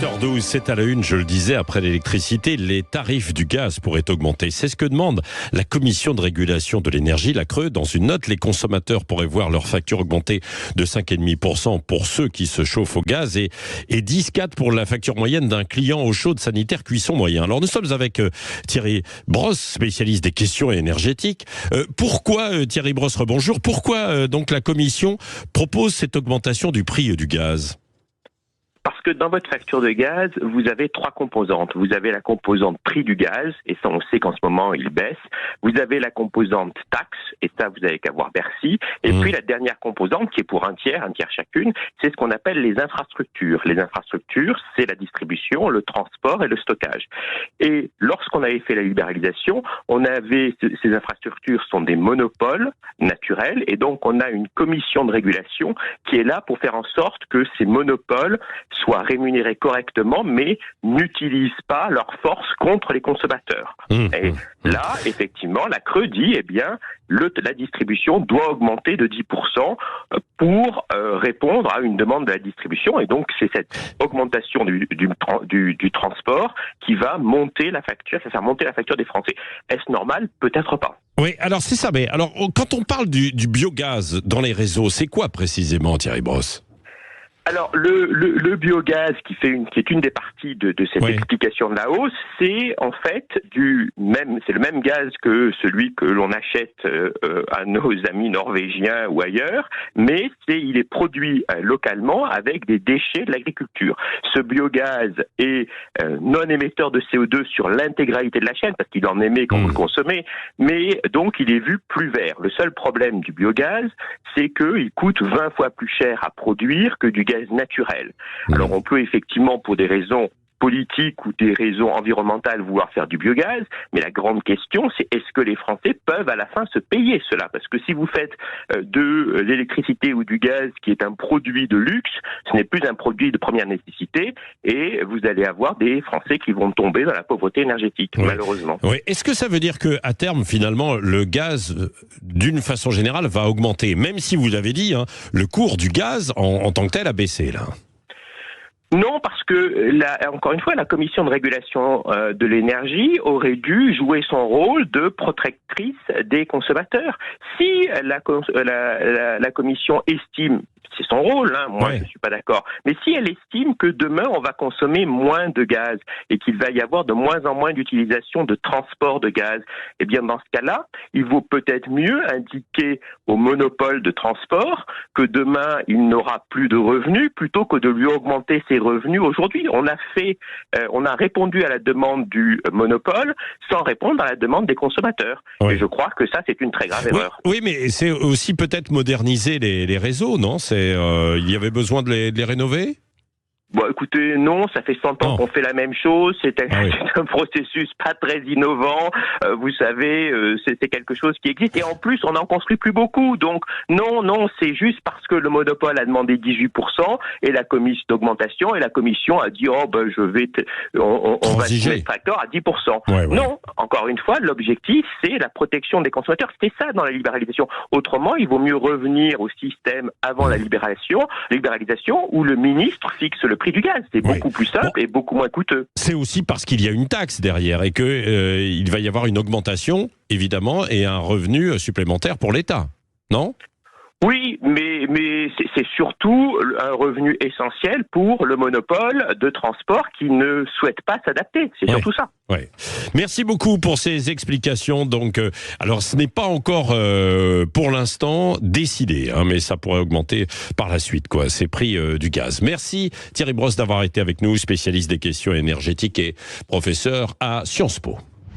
7h12, c'est à la une, je le disais, après l'électricité, les tarifs du gaz pourraient augmenter. C'est ce que demande la Commission de régulation de l'énergie, la CRE. Dans une note, les consommateurs pourraient voir leur facture augmenter de 5,5% pour ceux qui se chauffent au gaz et 10,4% pour la facture moyenne d'un client eau chaude sanitaire cuisson moyen. Alors nous sommes avec Thierry Brosse, spécialiste des questions énergétiques. Pourquoi, Thierry Brosse, rebonjour, pourquoi donc la Commission propose cette augmentation du prix du gaz ? Parce que dans votre facture de gaz, vous avez trois composantes. Vous avez la composante prix du gaz, et ça on sait qu'en ce moment il baisse. Vous avez la composante taxe, et ça vous avez qu'à voir Bercy. Et puis la dernière composante, qui est pour un tiers chacune, c'est ce qu'on appelle les infrastructures. Les infrastructures, c'est la distribution, le transport et le stockage. Et lorsqu'on avait fait la libéralisation, on avait, ces infrastructures sont des monopoles naturels, et donc on a une commission de régulation qui est là pour faire en sorte que ces monopoles soient rémunérés correctement, mais n'utilisent pas leur force contre les consommateurs. Et là, effectivement, la CRE dit, eh bien, la distribution doit augmenter de 10% pour répondre à une demande de la distribution. Et donc, c'est cette augmentation du transport qui va monter la facture, ça va faire monter la facture des Français. Est-ce normal? Peut-être pas. Oui, alors c'est ça. Mais alors, quand on parle du biogaz dans les réseaux, c'est quoi précisément, Thierry Brosse ? Alors, le biogaz qui est une des parties de cette explication de la hausse, c'est en fait c'est le même gaz que celui que l'on achète à nos amis norvégiens ou ailleurs, mais il est produit localement avec des déchets de l'agriculture. Ce biogaz est non émetteur de CO2 sur l'intégralité de la chaîne, parce qu'il en émet quand vous le consommez, mais donc il est vu plus vert. Le seul problème du biogaz, c'est qu'il coûte 20 fois plus cher à produire que du gaz naturel. Alors on peut effectivement, pour des raisons politiques ou des raisons environnementales, vouloir faire du biogaz, mais la grande question, c'est est-ce que les Français peuvent à la fin se payer cela? Parce que si vous faites de l'électricité ou du gaz qui est un produit de luxe, ce n'est plus un produit de première nécessité, et vous allez avoir des Français qui vont tomber dans la pauvreté énergétique, malheureusement. Oui. Est-ce que ça veut dire qu'à terme, finalement, le gaz, d'une façon générale, va augmenter? Même si, vous l'avez dit, le cours du gaz en tant que tel a baissé, là. Non, parce que, encore une fois, la Commission de régulation de l'énergie aurait dû jouer son rôle de protectrice des consommateurs. Si la Commission estime, c'est son rôle, moi je ne suis pas d'accord, mais si elle estime que demain on va consommer moins de gaz et qu'il va y avoir de moins en moins d'utilisation de transport de gaz, eh bien dans ce cas-là, il vaut peut-être mieux indiquer au monopole de transport que demain il n'aura plus de revenus plutôt que de lui augmenter ses revenus aujourd'hui. On a répondu à la demande du monopole sans répondre à la demande des consommateurs. Et je crois que ça c'est une très grave erreur. Oui, mais c'est aussi peut-être moderniser les réseaux, non? Il y avait besoin de les rénover? Bon, écoutez, non, ça fait 100 ans qu'on fait la même chose. C'est un processus pas très innovant. Vous savez, c'est quelque chose qui existe. Et en plus, on n'en construit plus beaucoup. Donc, non, c'est juste parce que le monopole a demandé 18% et la commission d'augmentation, et la commission a dit, on va se mettre d'accord à 10%. Non, encore une fois, l'objectif, c'est la protection des consommateurs. C'était ça dans la libéralisation. Autrement, il vaut mieux revenir au système avant la libéralisation, où le ministre fixe le prix du gaz. C'est beaucoup plus simple et beaucoup moins coûteux. C'est aussi parce qu'il y a une taxe derrière et que il va y avoir une augmentation, évidemment, et un revenu supplémentaire pour l'État, non ? Oui, mais c'est surtout un revenu essentiel pour le monopole de transport qui ne souhaite pas s'adapter. C'est surtout ça. Merci beaucoup pour ces explications. Donc, alors ce n'est pas encore pour l'instant décidé, mais ça pourrait augmenter par la suite, ces prix du gaz. Merci Thierry Brosse d'avoir été avec nous, spécialiste des questions énergétiques et professeur à Sciences Po.